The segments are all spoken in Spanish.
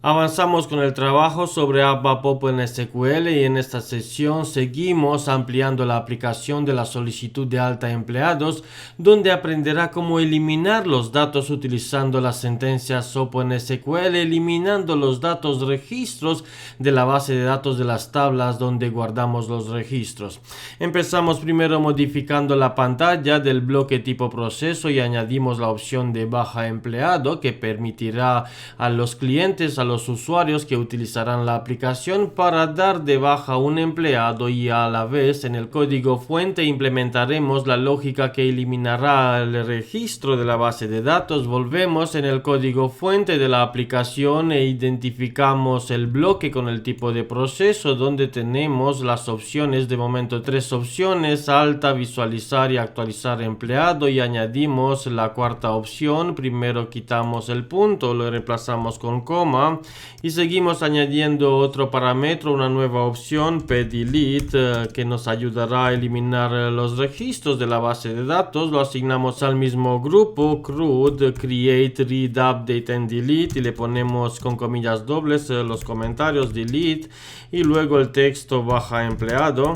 Avanzamos con el trabajo sobre ABAP OpenSQL y en esta sesión seguimos ampliando la aplicación de la solicitud de alta de empleados, donde aprenderá cómo eliminar los datos utilizando las sentencias OpenSQL, eliminando los datos registros de la base de datos de las tablas donde guardamos los registros. Empezamos primero modificando la pantalla del bloque tipo proceso y añadimos la opción de baja empleado que permitirá a los clientes, a los usuarios que utilizarán la aplicación para dar de baja un empleado, y a la vez en el código fuente implementaremos la lógica que eliminará el registro de la base de datos. Volvemos en el código fuente de la aplicación e identificamos el bloque con el tipo de proceso donde tenemos las opciones, de momento 3 opciones: alta, visualizar y actualizar empleado, y añadimos la cuarta opción. Primero quitamos el punto, lo reemplazamos con coma y seguimos añadiendo otro parámetro, una nueva opción pdelete, que nos ayudará a eliminar los registros de la base de datos. Lo asignamos al mismo grupo, CRUD, create, read, update and delete, y le ponemos con comillas dobles los comentarios delete y luego el texto baja empleado,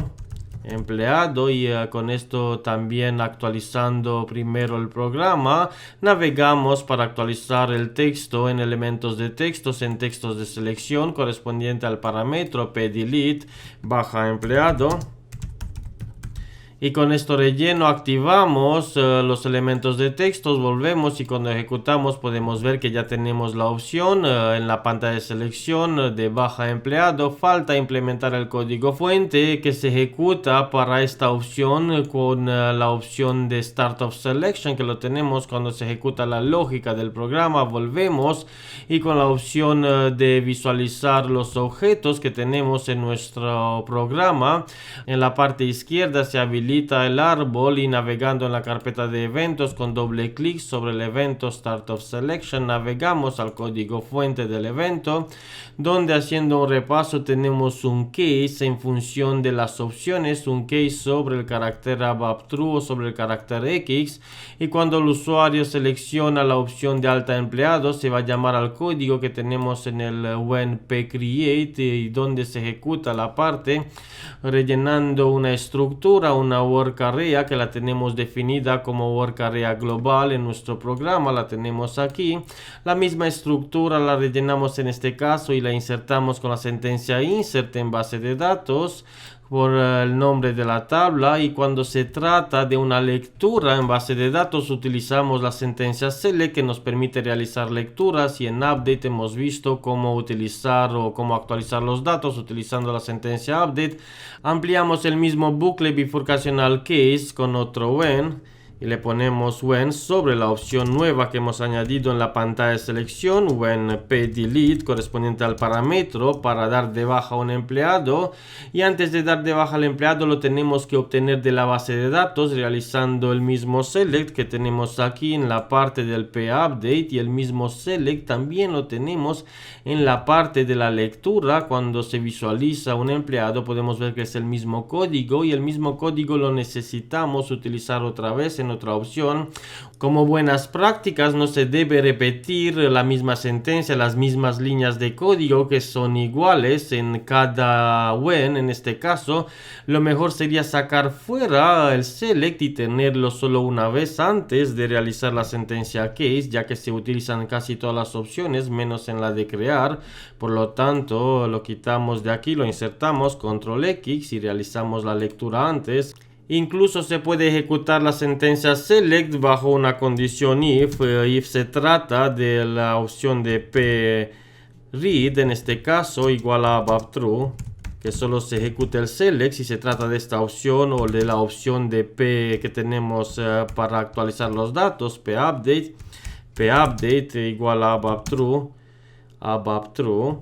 y con esto también actualizando primero el programa. Navegamos para actualizar el texto en elementos de textos, en textos de selección correspondiente al parámetro pdelete baja empleado. Y con esto relleno activamos los elementos de textos, volvemos y cuando ejecutamos podemos ver que ya tenemos la opción en la pantalla de selección de baja empleado. Falta implementar el código fuente que se ejecuta para esta opción con la opción de Start of Selection, que lo tenemos cuando se ejecuta la lógica del programa. Volvemos y con la opción de visualizar los objetos que tenemos en nuestro programa, en la parte izquierda se habilita el árbol, y navegando en la carpeta de eventos con doble clic sobre el evento Start of Selection navegamos al código fuente del evento, donde haciendo un repaso tenemos un case en función de las opciones, un case sobre el carácter ABAP true o sobre el carácter X, y cuando el usuario selecciona la opción de alta empleado se va a llamar al código que tenemos en el when pcreate, y donde se ejecuta la parte rellenando una estructura, una work area que la tenemos definida como work area global en nuestro programa, la tenemos aquí. La misma estructura la rellenamos en este caso y la insertamos con la sentencia insert en base de datos por el nombre de la tabla, y cuando se trata de una lectura en base de datos utilizamos la sentencia select que nos permite realizar lecturas, y en update hemos visto cómo utilizar o cómo actualizar los datos utilizando la sentencia update. Ampliamos el mismo bucle bifurcacional case con otro when y le ponemos when sobre la opción nueva que hemos añadido en la pantalla de selección, when pdelete correspondiente al parámetro para dar de baja a un empleado, y antes de dar de baja al empleado lo tenemos que obtener de la base de datos realizando el mismo select que tenemos aquí en la parte del pupdate, y el mismo select también lo tenemos en la parte de la lectura. Cuando se visualiza un empleado podemos ver que es el mismo código, y el mismo código lo necesitamos utilizar otra vez en otra opción. Como buenas prácticas no se debe repetir la misma sentencia, las mismas líneas de código que son iguales en cada when. En este caso lo mejor sería sacar fuera el select y tenerlo solo una vez antes de realizar la sentencia case, ya que se utilizan casi todas las opciones menos en la de crear. Por lo tanto lo quitamos de aquí, lo insertamos, control X, y realizamos la lectura antes. Incluso se puede ejecutar la sentencia select bajo una condición if se trata de la opción de pread, en este caso igual a ABAP true, que solo se ejecute el select si se trata de esta opción, o de la opción de p que tenemos para actualizar los datos, pupdate igual a ABAP true.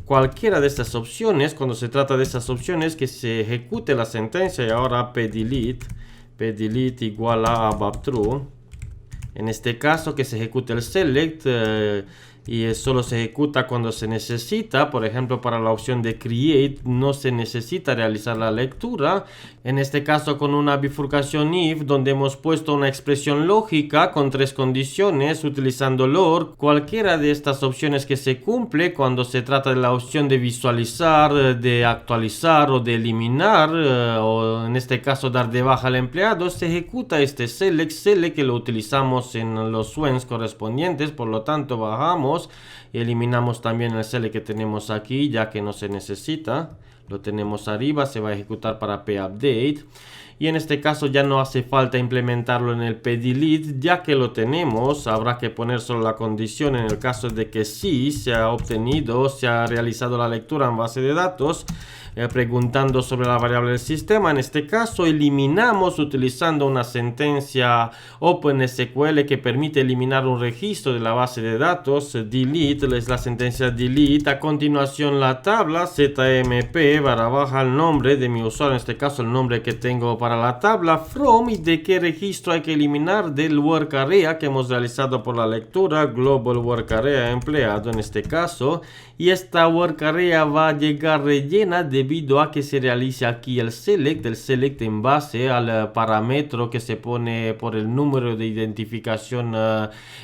Cualquiera de estas opciones, cuando se trata de estas opciones, que se ejecute la sentencia, y ahora pdelete igual a ABAP true. En este caso que se ejecute el select y solo se ejecuta cuando se necesita. Por ejemplo, para la opción de create no se necesita realizar la lectura. En este caso, con una bifurcación if, donde hemos puesto una expresión lógica con 3 condiciones utilizando LOR, cualquiera de estas opciones que se cumple cuando se trata de la opción de visualizar, de actualizar o de eliminar, o en este caso dar de baja al empleado, se ejecuta este select que lo utilizamos en los whens correspondientes. Por lo tanto, bajamos y eliminamos también el select que tenemos aquí, ya que no se necesita. Lo tenemos arriba, se va a ejecutar para pupdate. Y en este caso ya no hace falta implementarlo en el pdelete, ya que lo tenemos. Habrá que poner solo la condición en el caso de que sí se ha obtenido, se ha realizado la lectura en base de datos, preguntando sobre la variable del sistema. En este caso eliminamos utilizando una sentencia OpenSQL que permite eliminar un registro de la base de datos. Delete es la sentencia delete. A continuación la tabla ZMP _ el nombre de mi usuario, en este caso el nombre que tengo para la tabla, from y de qué registro hay que eliminar del work area que hemos realizado por la lectura, global work area empleado en este caso. Y esta work area va a llegar rellena debido a que se realice aquí el select en base al parámetro que se pone por el número de identificación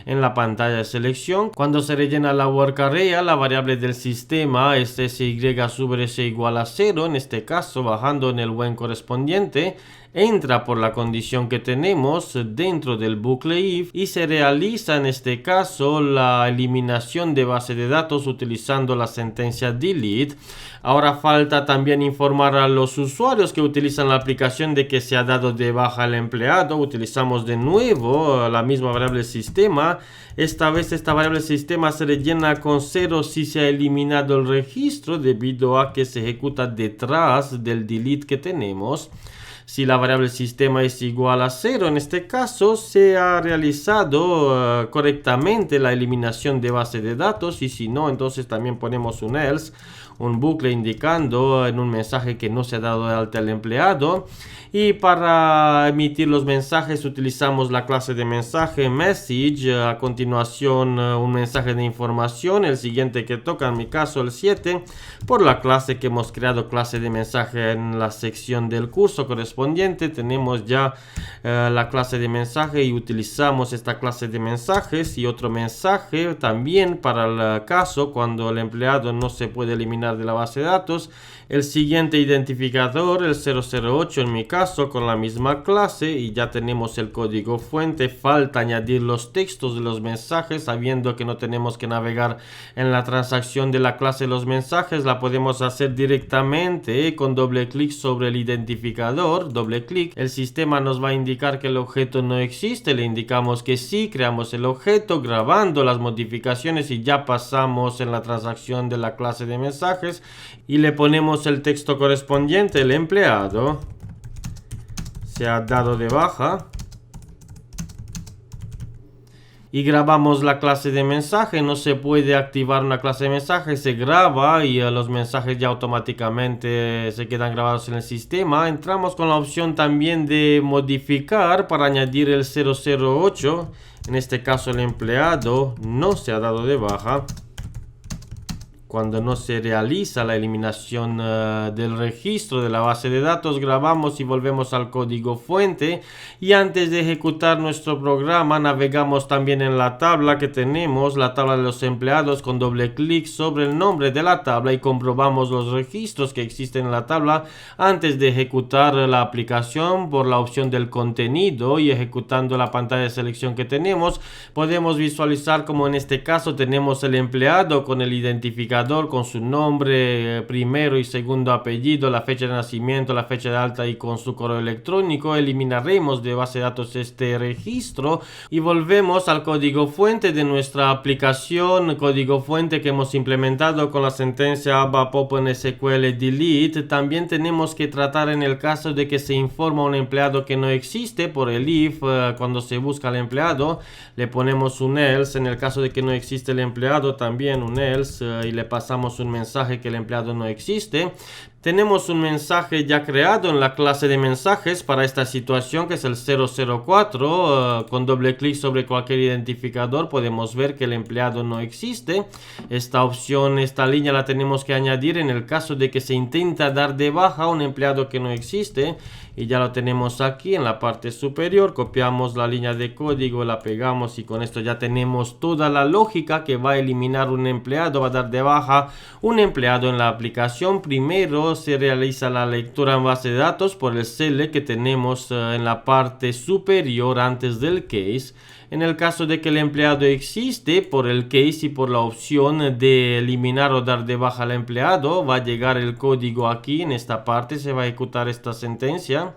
en la pantalla de selección. Cuando se rellena la work area, la variable del sistema es sy sub s igual a 0, en este caso bajando en el when correspondiente. Entra por la condición que tenemos dentro del bucle if y se realiza en este caso la eliminación de base de datos utilizando la sentencia delete. Ahora falta también informar a los usuarios que utilizan la aplicación de que se ha dado de baja el empleado. Utilizamos de nuevo la misma variable sistema. Esta vez esta variable sistema se rellena con 0 si se ha eliminado el registro debido a que se ejecuta detrás del delete que tenemos. Si la variable sistema es igual a 0, en este caso se ha realizado correctamente la eliminación de base de datos, y si no, entonces también ponemos un else, un bucle indicando en un mensaje que no se ha dado de alta el empleado. Y para emitir los mensajes utilizamos la clase de mensaje message. A continuación un mensaje de información, el siguiente que toca, en mi caso el 7, por la clase que hemos creado, clase de mensaje en la sección del curso correspondiente. Tenemos ya la clase de mensaje y utilizamos esta clase de mensajes y otro mensaje también para el caso cuando el empleado no se puede eliminar de la base de datos. El siguiente identificador, el 008 en mi caso, con la misma clase, y ya tenemos el código fuente. Falta añadir los textos de los mensajes, sabiendo que no tenemos que navegar en la transacción de la clase de los mensajes. La podemos hacer directamente con doble clic sobre el identificador, doble clic. El sistema nos va a indicar que el objeto no existe, le indicamos que sí, creamos el objeto, grabando las modificaciones y ya pasamos en la transacción de la clase de mensajes y le ponemos el texto correspondiente. El empleado se ha dado de baja y grabamos la clase de mensaje. No se puede activar una clase de mensaje, se graba y los mensajes ya automáticamente se quedan grabados en el sistema. Entramos con la opción también de modificar para añadir el 008. En este caso el empleado no se ha dado de baja. Cuando no se realiza la eliminación del registro de la base de datos, grabamos y volvemos al código fuente. Y antes de ejecutar nuestro programa, navegamos también en la tabla que tenemos, la tabla de los empleados, con doble clic sobre el nombre de la tabla y comprobamos los registros que existen en la tabla antes de ejecutar la aplicación. Por la opción del contenido y ejecutando la pantalla de selección que tenemos, podemos visualizar como en este caso tenemos el empleado con el identificador, con su nombre, primero y segundo apellido, la fecha de nacimiento, la fecha de alta y con su correo electrónico. Eliminaremos de base de datos este registro y volvemos al código fuente de nuestra aplicación, código fuente que hemos implementado con la sentencia ABAP OpenSQL delete. También tenemos que tratar en el caso de que se informa a un empleado que no existe por el if. Cuando se busca al empleado le ponemos un else. En el caso de que no existe el empleado, también un else, y le pasamos un mensaje que el empleado no existe. Tenemos un mensaje ya creado en la clase de mensajes para esta situación, que es el 004. Con doble clic sobre cualquier identificador podemos ver que el empleado no existe. Esta opción, esta línea la tenemos que añadir en el caso de que se intenta dar de baja a un empleado que no existe. Y ya lo tenemos aquí en la parte superior. Copiamos la línea de código, la pegamos y con esto ya tenemos toda la lógica que va a eliminar un empleado, va a dar de baja un empleado en la aplicación. Primero se realiza la lectura en base de datos por el select que tenemos en la parte superior antes del case. En el caso de que el empleado existe, por el case y por la opción de eliminar o dar de baja al empleado, va a llegar el código aquí. En esta parte se va a ejecutar esta sentencia.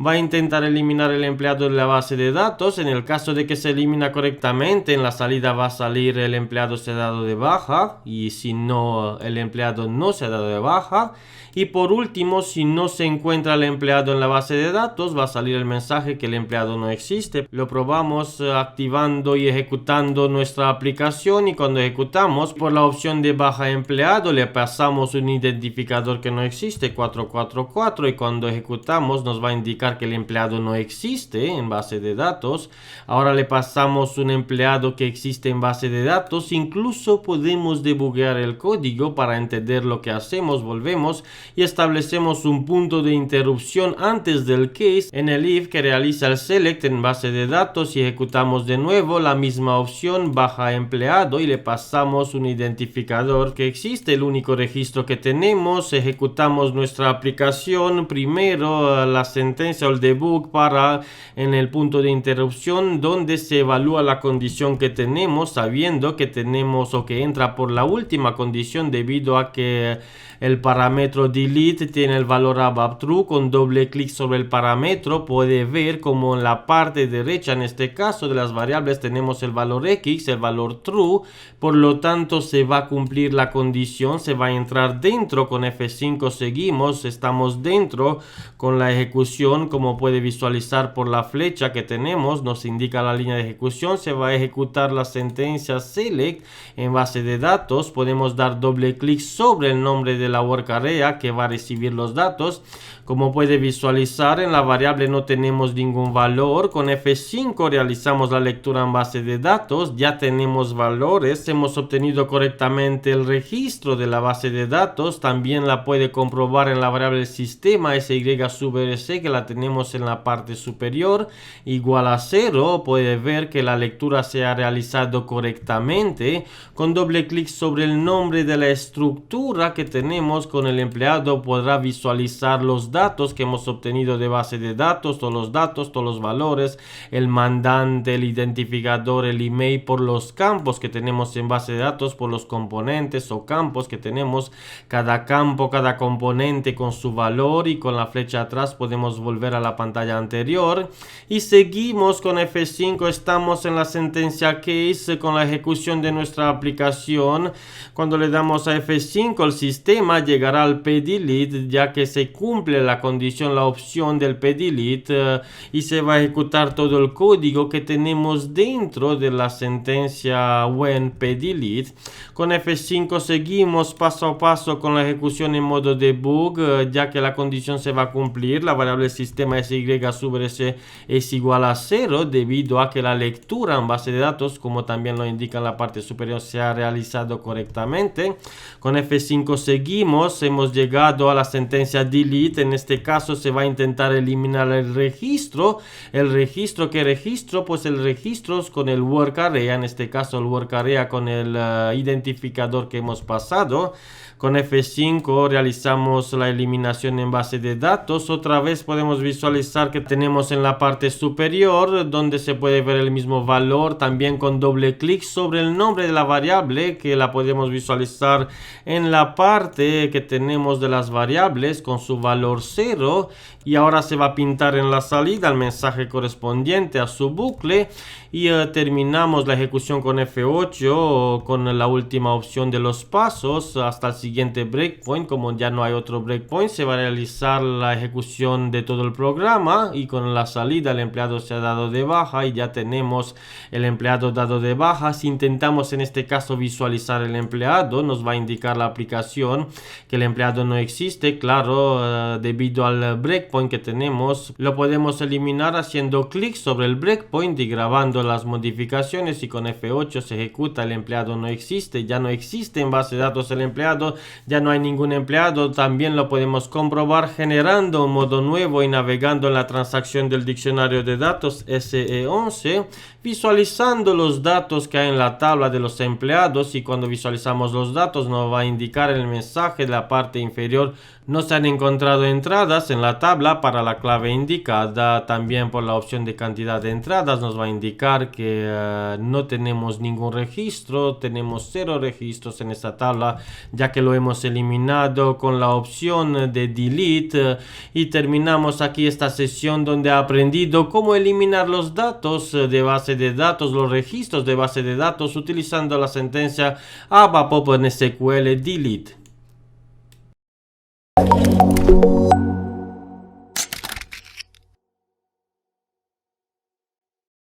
Va a intentar eliminar el empleado de la base de datos. En el caso de que se elimina correctamente, en la salida va a salir el empleado se ha dado de baja. Y si no, el empleado no se ha dado de baja. Y por último, si no se encuentra el empleado en la base de datos, va a salir el mensaje que el empleado no existe. Lo probamos activando y ejecutando nuestra aplicación, y cuando ejecutamos, por la opción de baja empleado, le pasamos un identificador que no existe, 444, y cuando ejecutamos nos va a indicar que el empleado no existe en base de datos. Ahora le pasamos un empleado que existe en base de datos. Incluso podemos debuguear el código para entender lo que hacemos. Volvemos y establecemos un punto de interrupción antes del case en el if que realiza el select en base de datos, y ejecutamos de nuevo la misma opción baja empleado y le pasamos un identificador que existe, el único registro que tenemos. Ejecutamos nuestra aplicación, primero la sentencia o el debug para en el punto de interrupción donde se evalúa la condición que tenemos, sabiendo que tenemos o que entra por la última condición debido a que el parámetro delete tiene el valor above true. Con doble clic sobre el parámetro puede ver como en la parte derecha, en este caso de las variables, tenemos el valor x, el valor true. Por lo tanto se va a cumplir la condición, se va a entrar dentro. Con F5 seguimos, estamos dentro con la ejecución. Como puede visualizar por la flecha que tenemos, nos indica la línea de ejecución. Se va a ejecutar la sentencia select en base de datos. Podemos dar doble clic sobre el nombre de la work area que va a recibir los datos. Como puede visualizar, en la variable no tenemos ningún valor. Con F5 realizamos la lectura en base de datos. Ya tenemos valores. Hemos obtenido correctamente el registro de la base de datos. También la puede comprobar en la variable sistema SY sub RC, que la tenemos en la parte superior, igual a 0. Puede ver que la lectura se ha realizado correctamente. Con doble clic sobre el nombre de la estructura que tenemos con el empleado, podrá visualizar los datos que hemos obtenido de base de datos, todos los datos, todos los valores, el mandante, el identificador, el email, por los campos que tenemos en base de datos, por los componentes o campos que tenemos, cada campo, cada componente con su valor, y con la flecha atrás podemos volver a la pantalla anterior. Y seguimos con F5, estamos en la sentencia case con la ejecución de nuestra aplicación. Cuando le damos a F5, el sistema llegará al pdelete, ya que se cumple la condición, la opción del pdelete, y se va a ejecutar todo el código que tenemos dentro de la sentencia when pdelete. Con F5 seguimos paso a paso con la ejecución en modo debug, ya que la condición se va a cumplir. La variable sistema SY sub RC es igual a 0 debido a que la lectura en base de datos, como también lo indica en la parte superior, se ha realizado correctamente. Con F5 seguimos, hemos llegado a la sentencia delete. En este caso se va a intentar eliminar el registro. ¿El registro qué registro? Pues el registro con el work area, en este caso el work area con el identificador que hemos pasado. Con F5 realizamos la eliminación en base de datos. Otra vez podemos visualizar que tenemos en la parte superior donde se puede ver el mismo valor. También con doble clic sobre el nombre de la variable, que la podemos visualizar en la parte que tenemos de las variables con su valor 0. Y ahora se va a pintar en la salida el mensaje correspondiente a su bucle. Y terminamos la ejecución con F8 con la última opción de los pasos hasta el siguiente siguiente breakpoint. Como ya no hay otro breakpoint, se va a realizar la ejecución de todo el programa y con la salida el empleado se ha dado de baja y ya tenemos el empleado dado de baja. Si intentamos en este caso visualizar el empleado, nos va a indicar la aplicación que el empleado no existe. Claro, debido al breakpoint que tenemos, lo podemos eliminar haciendo clic sobre el breakpoint y grabando las modificaciones, y con F8 se ejecuta. El empleado no existe, ya no existe en base de datos el empleado, ya no hay ningún empleado. También lo podemos comprobar generando un modo nuevo y navegando en la transacción del diccionario de datos SE11, visualizando los datos que hay en la tabla de los empleados, y cuando visualizamos los datos nos va a indicar el mensaje de la parte inferior: no se han encontrado entradas en la tabla para la clave indicada. También por la opción de cantidad de entradas nos va a indicar que no tenemos ningún registro, tenemos 0 registros en esta tabla ya que lo hemos eliminado con la opción de delete. Y terminamos aquí esta sesión donde ha aprendido cómo eliminar los datos de base de datos, los registros de base de datos, utilizando la sentencia ABAP OpenSQL delete.